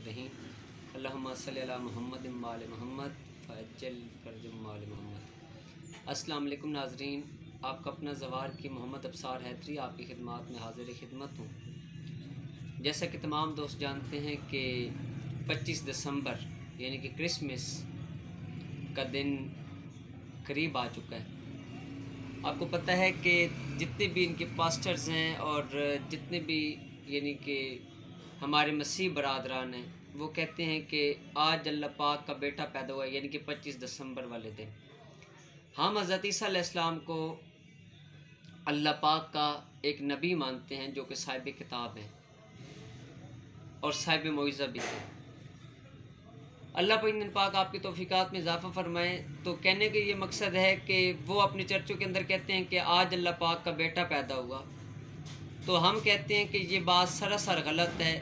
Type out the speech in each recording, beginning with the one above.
रहमानिर्रहीम अल्लाहुम्मा सल्लि अला मुहम्मद व आले मुहम्मद फ़अज्जल फ़रजहुम व आले मुहम्मद। अस्सलाम वालेकुम नाज़रीन, आपका अपना ज़वार की मोहम्मद अब्सार हैदरी आपकी खिदमत में हाज़िर खिदमत हूँ। जैसा कि तमाम दोस्त जानते हैं कि 25 दिसंबर यानी कि क्रिसमस का दिन करीब आ चुका है। आपको पता है कि जितने भी इनके पास्टर्स हैं और जितने भी यानी कि हमारे मसीह बरादरान हैं, वो कहते हैं कि आज अल्लाह पाक का बेटा पैदा हुआ है, यानी कि 25 दिसंबर वाले दिन हम हज़रत ईसा अलैहिस्सलाम को अल्लाह पाक का एक नबी मानते हैं, जो कि साहिब किताब हैं और साहिब मौइज़ा भी थे। अल्लाह पाक आपकी तौफीकात में इजाफ़ा फरमाए। तो कहने का ये मकसद है कि वो अपने चर्चों के अंदर कहते हैं कि आज अल्लाह पाक का बेटा पैदा हुआ, तो हम कहते हैं कि ये बात सरासर गलत है।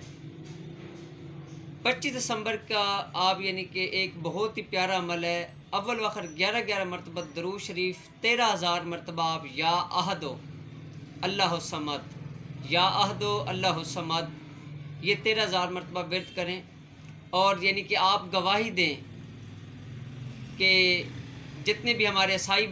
25 दिसंबर का आप यानी कि एक बहुत ही प्यारा अमल है। अव्वल वखर 11 मरतबा दरूद शरीफ 13,000 मरतबा आप या अहदो अल्लाह समद, या अहदो अल्लाह समद, ये 13,000 मरतबा विर्द करें और यानी कि आप गवाही दें कि जितने भी हमारे ईसाई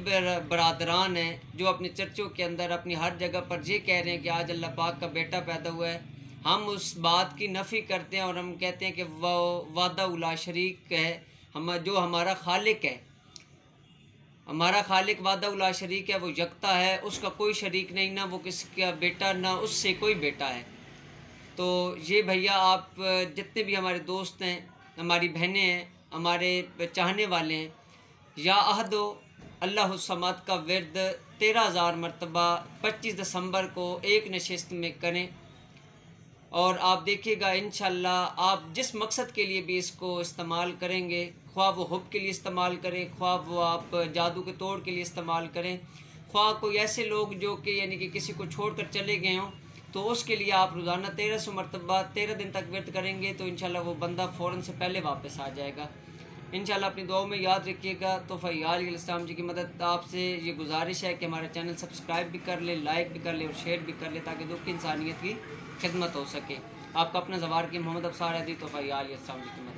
बरादरान हैं, जो अपने चर्चों के अंदर अपनी हर जगह पर ये कह रहे हैं कि आज अल्लाह पाक का बेटा पैदा हुआ है, हम उस बात की नफ़ी करते हैं और हम कहते हैं कि वो वादा उला शरीक है, हम जो हमारा खालिक है, हमारा खालिक वादा उला शरीक है, वो यकता है, उसका कोई शरीक नहीं, ना वो किसी का बेटा ना उससे कोई बेटा है। तो ये भैया आप जितने भी हमारे दोस्त हैं, हमारी बहनें हैं, हमारे चाहने वाले हैं, या अहदो अल्लाह समद का विर्द 13,000 मरतबा 25 दिसंबर को एक नशिस्त में करें और आप देखिएगा इंशाअल्लाह आप जिस मकसद के लिए भी इसको इस्तेमाल करेंगे, ख्वाह वो हुब के लिए इस्तेमाल करें, ख्वाह वो आप जादू के तोड़ के लिए इस्तेमाल करें, ख्वाह कोई ऐसे लोग जो कि यानी कि किसी को छोड़ कर चले गए हों, तो उसके लिए आप रोज़ाना 1300 मरतबा 13 दिन तक व्रत करेंगे तो इंशाल्लाह वो बंदा फ़ौरन से पहले वापस आ जाएगा। इंशाल्लाह अपनी दुआओं में याद रखिएगा। तो फ़ैयाल इस्लाम जी की मदद आपसे ये गुजारिश है कि हमारा चैनल सब्सक्राइब भी कर ले, लाइक भी कर ले और शेयर भी कर ले, ताकि दुख की इंसानियत की खिदमत हो सके। आपका अपना ज़वार की मोहम्मद अब्सार हैदरी। तो फ़ैयाल इस्लाम जी की मदद।